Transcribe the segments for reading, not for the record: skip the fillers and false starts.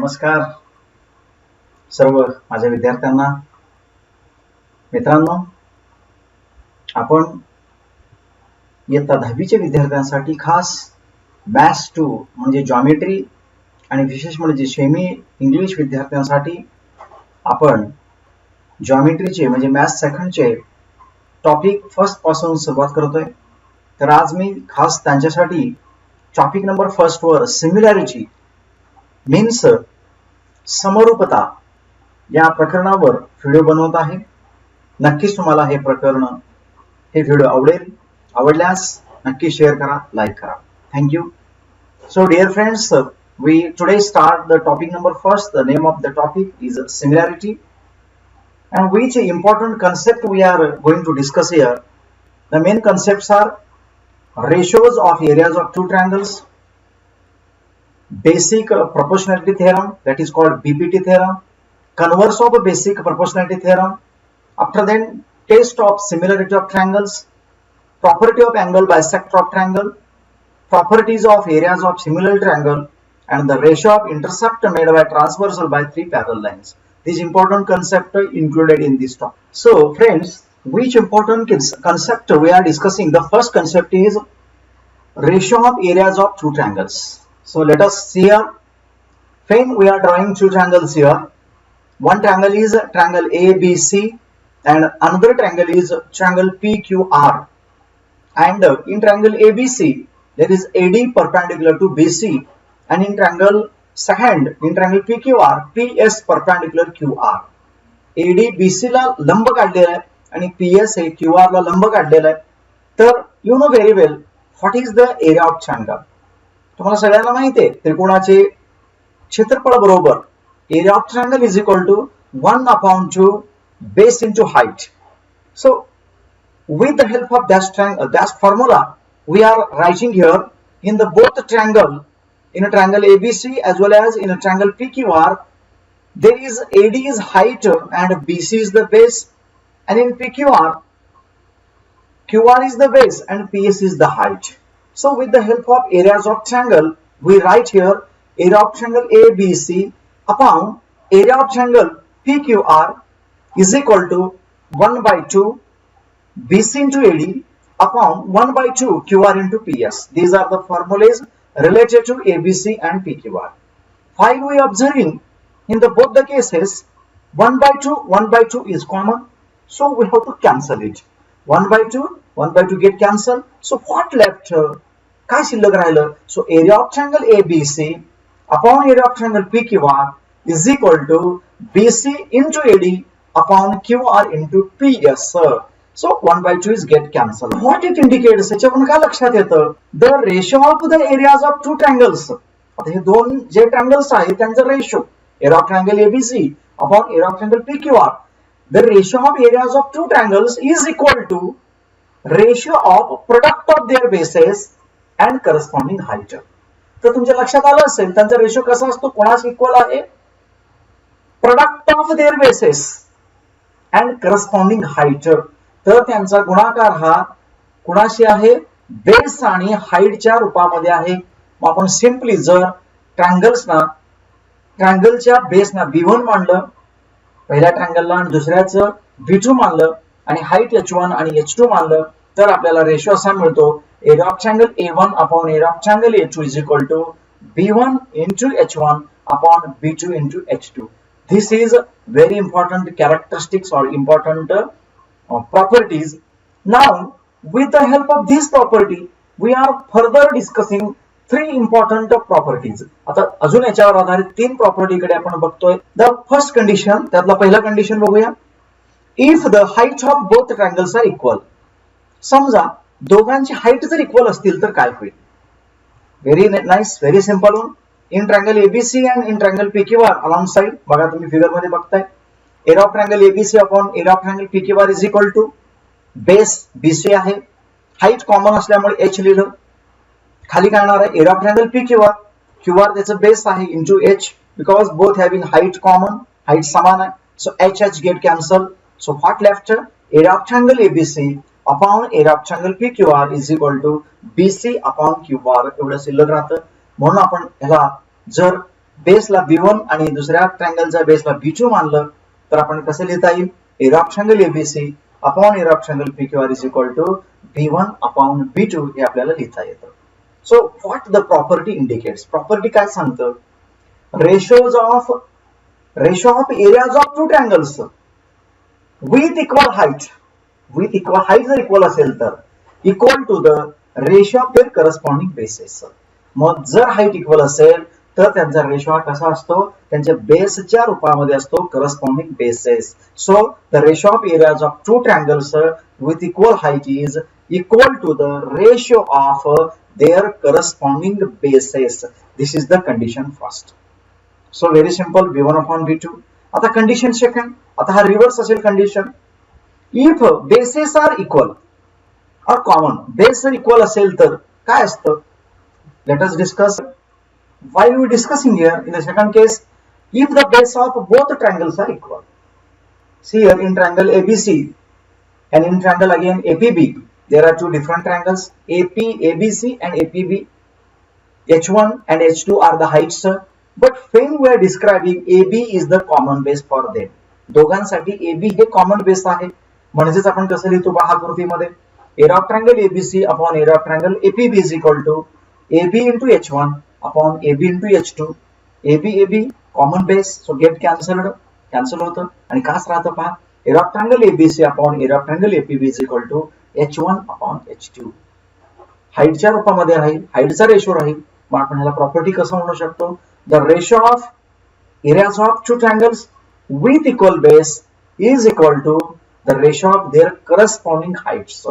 नमस्कार सर्व माझ्या विद्यार्थ्यांना. मित्रांनो, आपण इयत्ता 10वीच्या विद्यार्थ्यांसाठी खास मॅथ्स 2 म्हणजे जॉमेट्री आणि विशेष म्हणजे सेमी इंग्लिश विद्यार्थ्यांसाठी आपण जॉमेट्रीचे म्हणजे मॅथ्स सेकंडचे टॉपिक फर्स्ट पासून सुरुवात करतोय. तर आज मी खास त्यांच्यासाठी टॉपिक नंबर फर्स्ट वर सिमिलॅरिटी मीन्स समरूपता या प्रकरणावर व्हिडिओ बनवत आहे. नक्कीच तुम्हाला हे व्हिडिओ आवडल्यास नक्की शेअर करा, लाईक करा. Thank you. So dear friends, we today start the topic number first. The name of the topic is similarity, and which important concept we are going to discuss here. The main concepts are ratios of areas of two triangles, basic proportionality theorem, that is called BPT theorem, converse of a basic proportionality theorem, after then test of similarity of triangles, property of angle bisector of triangle, properties of areas of similar triangle, and the ratio of intercept made by transversal by three parallel lines. These important concepts are included in this topic. So friends, which important concept we are discussing? The first concept is ratio of areas of two triangles. So let us see here. Friend, we are drawing two triangles here. One triangle is triangle ABC and another triangle is triangle PQR. And in triangle ABC, there is AD perpendicular to BC, and in triangle PQR, PS perpendicular QR. AD BC ला लंब काढलेला आहे आणि PS हे QR ला लंब काढलेला आहे. तर you know very well what is the area of triangle. तुम्हाला सगळ्यांना माहिती आहे त्रिकोणाचे क्षेत्रफळ बरोबर area of triangle is equal to 1/2 base into height. So with the help of that formula, we are writing here in the both triangle, in a triangle ABC as well as in a triangle PQR, there is AD is height and BC is the base, and in PQR, QR is the base and PS is the height. So with the help of areas of triangle, we write here area of triangle ABC upon area of triangle PQR is equal to 1/2 BC into AD upon 1/2 QR into PS. These are the formulas related to ABC and PQR. While we observing in the both the cases 1/2 is common, so we have to cancel it. 1/2 get cancelled. So what left? काय शिल्लक राहिलं? So area of triangle ABC upon area of triangle PQR is equal to BC into AD upon QR into PS. So 1/2 is get cancelled. What it indicates? याच्यावरून काय लक्षात येतं? The ratio of the areas of two triangles. आता हे दोन जे triangles आहेत त्यांचा ratio area of triangle ABC upon area of triangle PQR. The ratio of areas of two triangles is equal to ratio of product of their bases and corresponding height. तर तुमच्या लक्षात आलं असेल त्यांचा रेशो कसा असतो, कोणास इक्वल आहे? Product of their bases and corresponding height. तर त्यांचा गुणाकार हा कुणाशी आहे? बेस आणि हाईटच्या रूपामध्ये आहे. मग आपण सिंपली जर ट्रायंगलच्या बेसना B1 मानलं, पहिल्या ट्रायंगलला, आणि दुसऱ्याचं B2 मानलं आणि हाईट H1 आणि H2 मानलं, तर आपल्याला रेशो असा मिळतो area of triangle A1 upon area of triangle A2 is equal to B1 into H1 upon B2 into H2. This is very important characteristics or important properties. Now with the help of this property we are further discussing three important properties. आता अजून याच्यावर आधारित तीन property कडे आपण बघतोय. The first condition, त्यातला पहिला कंडिशन बघूया. If the height of both triangles are equal. समजा दोघांची हाईट जर इक्वल असतील तर काय होईल? Very nice, very simple one. In triangle ABC and in triangle PQR along side, बघा तुम्ही फिगर मध्ये बघताय, area of triangle ABC upon area of triangle PQR is equal to base BC आहे, हाईट कॉमन असल्यामुळे H लिहिलं. खाली काय येणार आहे? Area of triangle PQR, QR त्याचं बेस आहे into H, because both having height common, height समान आहे. So H get cancel. So what left? Area of triangle ABC upon area of triangle PQR is equal to BC upon QR एवढं शिल्लक राहतं. म्हणून आपण ह्याला जर बेसला B1 आणि दुसऱ्या ट्रायंगलच्या बेसला B2 मानलं तर आपण कसं लिहिता येईल, area of triangle ABC upon area of triangle PQR is equal to B1 upon B2 हे आपल्याला लिहिता येतं. So what the property indicates, property काय सांगतं, ratio of areas of two triangles with equal height जर इक्वल असेल तर equal to the ratio of their corresponding bases. मग जर हाईट इक्वल असेल तर त्यांचा रेशो हा कसा असतो, त्यांच्या बेसच्या रूपामध्ये असतो, corresponding bases. So the ratio of areas of two triangles with equal height is equal to the ratio of their corresponding bases. This is the condition first. So very simple, B1 upon B2. आता condition second, आता हा reverse असेल condition. If bases are equal और common, base जर equal असेल तर काय असतं, let us discuss. While we discussing here in the second case, if the base of both triangles are equal, see here in triangle ABC and in triangle again APB, there are two different triangles, ABC and APB. H1 and H2 are the heights, but when we are describing AB is the common base for them. दोघांसाठी AB हे common base आहे. म्हणजेच आपण कसं लिहितो पहा आकृतीमध्ये, area of triangle ABC upon area of triangle APB is equal to AB into H1 upon AB into H2. AB common base, so get cancel होतं आणि काच राहतं पहा, area of triangle ABC upon area of triangle APB is equal to H1 upon H2. हाईटच्या रूपामध्ये राहील, हाईटचा ratio राहील. मग आपण ह्याला property कसं म्हणू शकतो, the ratio of areas of two triangles with equal base is equal to the ratio of their corresponding heights.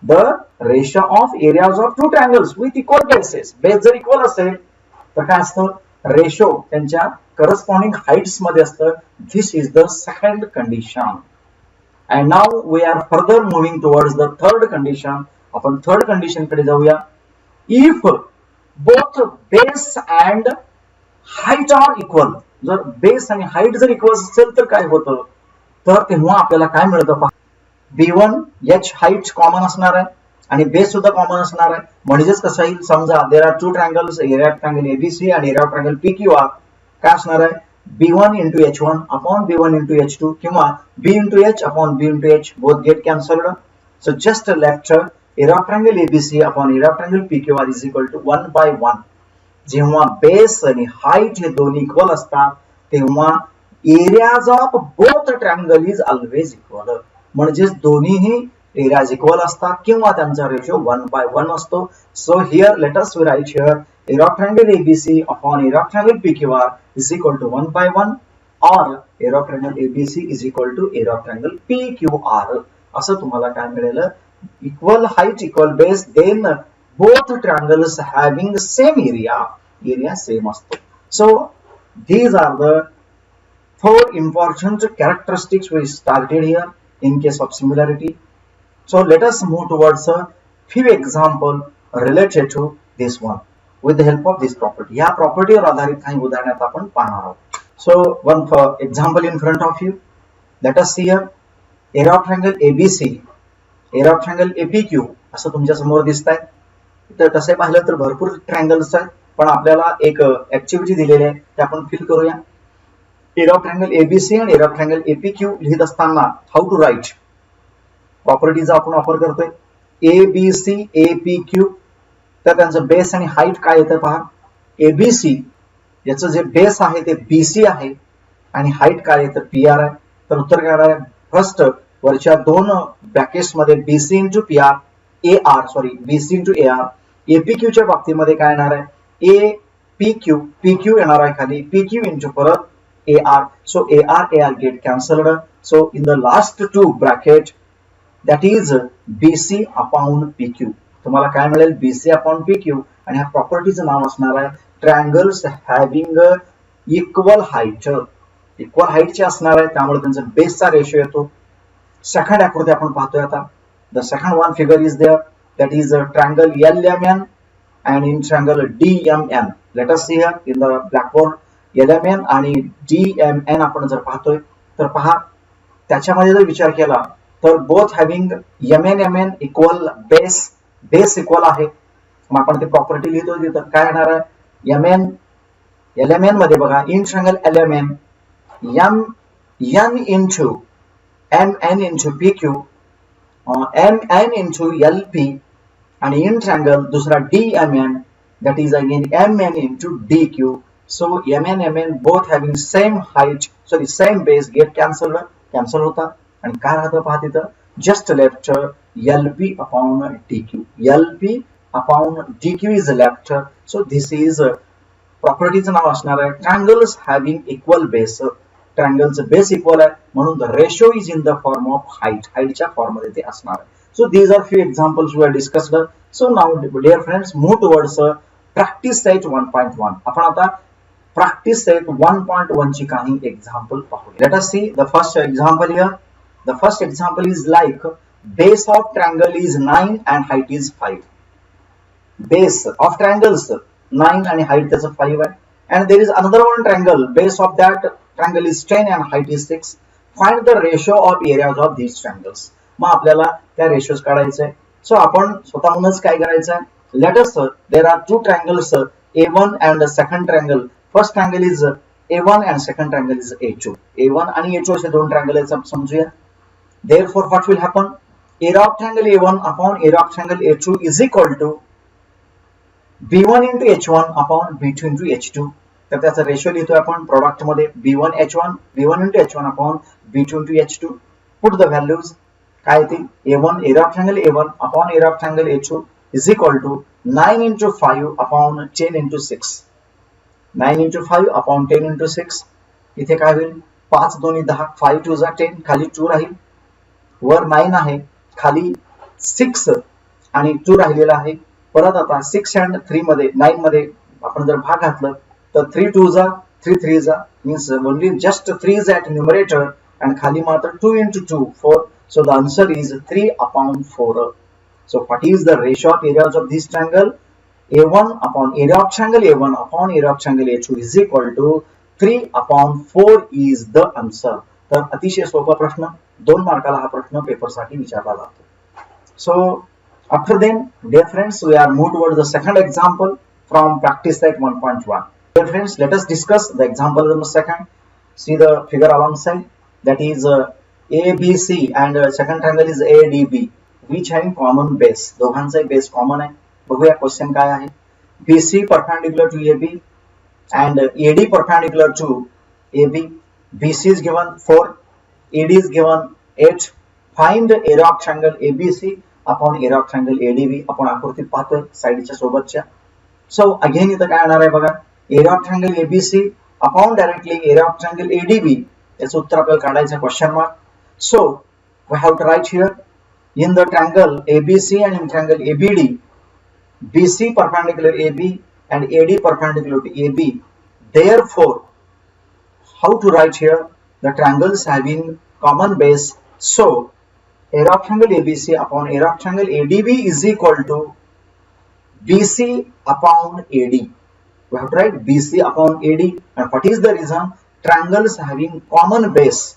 The ratio of areas of two triangles with equal bases, base जर equal असेल तर काय असतं, ratio त्यांच्या corresponding heights मध्ये असतं. This is the second condition. And now we are further moving towards the third condition. आपण third condition कडे जाऊया. If both base and height are equal, जर बेस आणि हाईट जर इक्वल असेल तर काय होतं, तर तेव्हा आपल्याला काय मिळतं पहा, B1 H हाईट कॉमन असणार आहे आणि बेस सुद्धा कॉमन असणार आहे. म्हणजेच कसं येईल, समजा there are two triangles, area of triangle ABC आणि एरिया ऑफ ट्रायंगल PQR, काय असणार आहे, B1 into H1 upon B1 into H2 किंवा B into H upon B into H, both get cancelled. So just left area of triangle ABC upon area of triangle PQR is equal to 1 by 1. जेव्हा base आणि height हे दोन्ही equal असतात तेव्हा areas of both triangle is always equal. म्हणजेच दोन्हीही areas equal असतात किंवा त्यांचा रेशो 1 by 1 असतो. So here let us write here area of triangle ABC upon area of triangle PQR is equal to 1 by 1 और area of triangle ABC is equal to area of triangle PQR. असं तुम्हाला काय मिळेल, equal height equal base, then both triangles having same area same असतो. सो these are the four important characteristics we started here in case of similarity. So let us move towards a few example related to this one with the help of this property. या property वर आधारित काही उदाहरणात आपण पाहणार आहोत. So one for example in front of you. Let us see here area of triangle ABC, area of triangle APQ असं तुमच्या समोर दिसत आहे. तर तसे पाहिलं तर भरपूर ट्रायंगल्स आहेत, पण आपल्याला एक ऍक्टिव्हिटी दिलेली आहे ते आपण फिल करूया. एरिया ऑफ ट्रायंगल ABC आणि एरिया ऑफ ट्रायंगल APQ लिहित असताना हाऊ टू राईट प्रॉपर्टीचा आपण वापर करतोय. ABC APQ, तर त्यांचं बेस आणि हाईट काय येतं पहा. ABC याचं जे बेस आहे ते BC आहे आणि हाईट काय आहे तर PR आहे. तर उत्तर काय आहे, फर्स्ट वरच्या दोन ब्रॅकेट्स मध्ये BC into PR AR, sorry BC into AR. APQ च्या बाबतीमध्ये काय येणार आहे, PQ येणार आहे खाली, PQ इंटू परत AR. So AR get cancelled. So in the last two bracket that is BC upon PQ. तुम्हाला काय मिळेल, BC upon PQ आणि ह्या प्रॉपर्टीचं नाव असणार आहे triangles having equal height. Equal हाईटचे असणार आहे त्यामुळे त्यांचा बेसचा रेशो येतो. सेकंड आकृती आपण पाहतोय आता. The second one figure is there, that is a triangle LMN and in triangle DMN. Let us see here in the blackboard. LMN आणि DMN आपण जर पाहतोय तर पहा त्याच्यामध्ये जर विचार केला तर both having MN equal base equal आहे. मग आपण ते प्रॉपर्टी लिहितो तर काय येणार आहे, LMN मध्ये बघा in triangle LMN M into MN into PQ MN into LP आणि इन ट्रायंगल दुसरा DMN that is again MN into DQ. So MN MN both having same height, sorry same base, get cancel होता आणि काय राहतं पहा तिथं just left LP upon DQ. LP upon DQ is left. So this is प्रॉपर्टीचं नाव असणार आहे triangles having equal base. ट्रायंगलचं बेस इक्वल आहे म्हणून the ratio is in the form of हाईटच्या फॉर्म मध्ये ते असणार आहे. So these are few examples we are discussed. So now dear friends move towards practice set 1.1. आपण आता प्रॅक्टिस सेट 1.1 ची काही एक्झाम्पल पाहूया. Let us see the first example here. The first example is like base of triangle is 9 and height is 5. Base of triangles 9 आणि height त्याचं 5 आहे. And there is another one triangle, base of that triangle is 10 and height is 6. Find the ratio of areas of these triangles. मग आपल्याला त्या ratios काढायचे आहे. सो आपण स्वतःहूनच काय करायचं आहे. Let us there are two triangles A1 and second triangle. First triangle is A1 and second triangle is A2. A1 आणि A2 असे दोन ट्रायंगल आहेत समजूया. Therefore what will happen? Area of triangle A1 upon area of triangle A2 is equal to B1 into H1 upon B2 into H2. तर त्याचा ratio लिहितोय आपण product मध्ये B1 into H1 upon B2 into H2. Put the values काय येतील. A1 area of triangle A1 upon area of triangle A2 is equal to 9 into 5 upon 10 into 6. 9 into 5 upon 10 into 6. इथे काय होईल 5 2 10 5 2 10 खाली 2 राहील. वर 9 आहे खाली 6 आणि 2 राहिलेला आहे. परत आता 6 and 3 मध्ये 9 मध्ये आपण जर भाग घातलं तर 3 2 3 3 means only just 3 is at numerator and खाली मात्र 2 into 2 4. So the answer is 3 upon 4. So what is the ratio of areas of this triangle? A1 upon area of triangle A1 upon area of triangle A2 is equal to 3 upon 4 is the answer. तर अतिशय सोपा प्रश्न 2 मार्काला हा प्रश्न paper साठी विचारला जातो. So after then, dear friends, we are moved towards the second example from practice set 1.1. Dear friends, let us discuss the example number second. See the figure alongside. That is ABC and second triangle is ADB, which having common base. दोघांचा base common आहे. बघूया question काय आहे. BC perpendicular to AB and AD perpendicular to AB. BC is given 4, AD is given 8. Find the area of triangle ABC upon area of triangle ADB. आपण आकृतीत पाहतोय साइडच्या सोबतच्या. So again इथं काय येणार आहे बघा area of triangle ABC upon directly area of triangle ADB. याचं उत्तर आपल्याला काढायचं question mark. So we have to write here in the triangle ABC and in triangle ABD, BC perpendicular AB and AD perpendicular to AB. Therefore, how to write here the triangles having common base. So area of triangle ABC upon area of triangle ADB is equal to BC upon AD. We have to write BC upon AD. And what is the reason? Triangles having common base.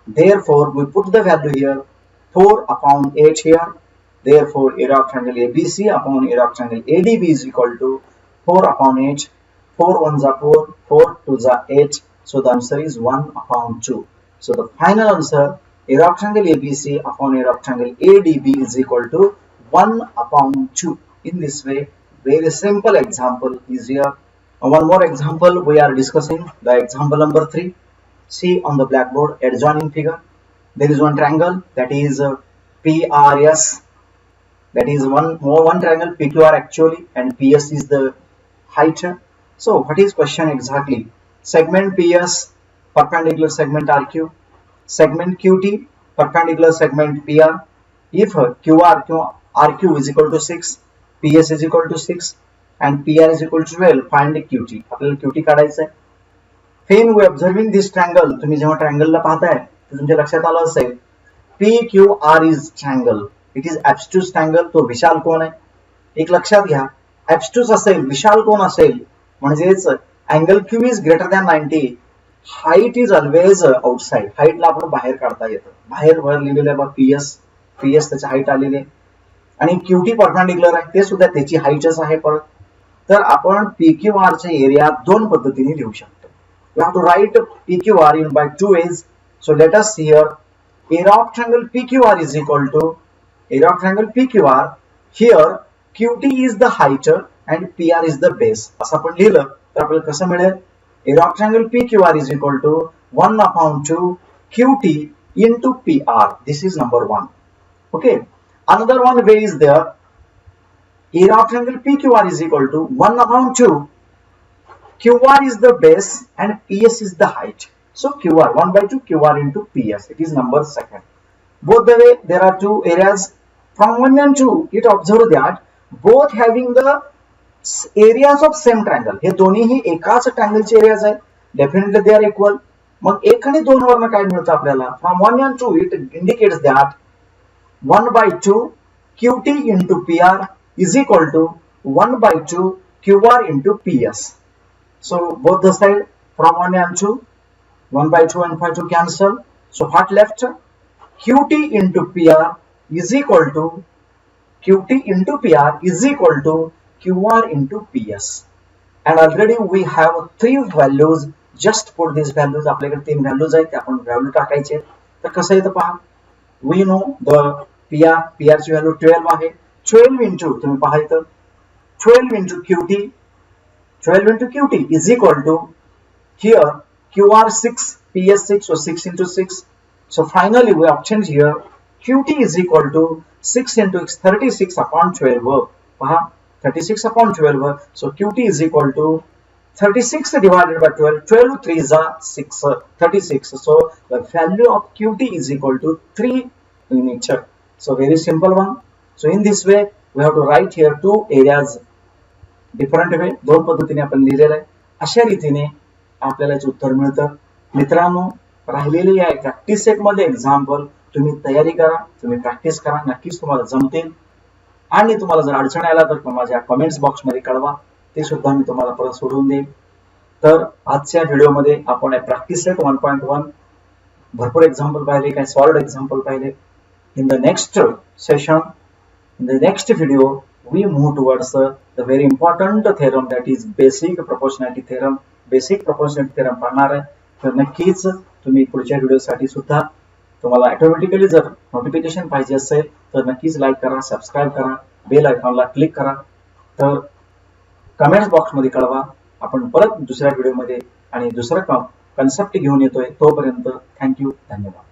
Therefore, we put the value here 4 upon 8 here. Therefore, area of triangle ABC upon area of triangle ADB is equal to 4 upon 8. 4 1s are 4, 4 2s are 8. So the answer is 1 upon 2. So the final answer, area of triangle ABC upon area of triangle ADB is equal to 1 upon 2. In this way, very simple example is here. One more example we are discussing, the example number 3. See on the blackboard adjoining figure. There is one triangle that is PRS. That is one triangle PQR actually, and PS is the height. So what is question exactly? Segment PS perpendicular segment RQ. Segment QT perpendicular segment PR. If RQ is equal to 6, PS is equal to 6 and PR is equal to 12, find QT. आपल्याला QT काढायचं आहे. When we observing this triangle, तुम्ही जेव्हा ट्रायंगलला पाहताय तर तुमच्या लक्षात आलं असेल PQR is triangle. It is obtuse triangle. तो विशाल कोण आहे. एक लक्षात घ्या obtuse असेल विशाल कोण असेल म्हणजेच angle Q is greater than 90. Height is always outside. हाइटला आपण बाहेर काढता येतं. बाहेर वर लिहिलेलं आहे बघ पीएस त्याची हाइट आलेली आहे आणि क्यूटी परपेंडिक्युलर आहे ते सुद्धा त्याची हाइटच आहे. परत तर आपण PQR चे एरिया दोन पद्धतीने लिहू शकतो. We have to write PQR in by two ways. So let us see here. Area of triangle PQR is equal to area of triangle PQR. Here QT is the height and PR is the base. असं आपण लिहिलं तर आपल्याला कसं मिळेल? Area of triangle PQR is equal to 1/2 QT into PR. This is number one. Okay. Another one way is there. Area of triangle PQR is equal to 1/2 QR is the base and PS is the height. So QR 1/2 QR into PS. It is number second. Both the way there are two areas. From 1 and 2, it observe that both having the areas of same triangle. हे दोन्हीही एकाच ट्रायंगलचे areas आहेत. Definitely they are equal. मग 1 आणि 2 वरनं काय मिळतं आपल्याला? From 1 and 2 it indicates that 1/2 QT into PR is equal to 1/2 QR into PS. So both the side from 1 and 2, 1/2 and 5 cancel. So what left? QT into PR is equal to QT into PR is equal to QR into PS. And already we have three values. Just put these values. आपल्याकडे तीन values आहेत, आपण value टाकायचे. तर कसं येतं पहा. We know the PR ची value 12 आहे. 12 into तुम्ही पहा इथं 12 into QT. 12 into QT is equal to here QR 6, PS 6, so 6 into 6. So finally we obtained here QT is equal to 6 into 36 upon 12. Paha 36 upon 12. So QT is equal to 36 divided by 12. 12 3s are 6, 36. So the value of QT is equal to 3 units. So very simple one. So in this way we have to write here two areas. Different वे दोन पद्धतीने आपण लिहिलेलं आहे. अशा रीतीने आपल्याला याचे उत्तर मिळतं. मित्रांनो, राहिलेले या प्रॅक्टिस सेट मध्ये एक्झाम्पल तुम्ही तयारी करा, तुम्ही प्रॅक्टिस करा, नक्कीच तुम्हाला जमतील. आणि तुम्हाला जर अडचण आला तर माझ्या कमेंट्स बॉक्स मध्ये कळवा, ते सुद्धा मी तुम्हाला परत सोडवून देईन. तर आजच्या व्हिडिओमध्ये आपण प्रॅक्टिस सेट 1.1 भरपूर एक्झाम्पल पाहिले, काही सॉल्व्ड एक्झाम्पल पाहिले. In the next session, in the next video we move towards the very important theorem, that is basic proportionality theorem. Basic proportionality theorem पाहणार आहे. तर नक्कीच तुम्ही पुढच्या व्हिडिओसाठी सुद्धा तुम्हाला ऑटोमॅटिकली जर नोटिफिकेशन पाहिजे असेल तर नक्कीच लाईक करा, सबस्क्राइब करा, बेल आयकॉनला क्लिक करा. तर कमेंट्स बॉक्स मध्ये कळवा. आपण परत दुसऱ्या व्हिडिओमध्ये आणि दुसरा कन्सेप्ट घेऊन येतोय. तोपर्यंत थँक्यू, धन्यवाद.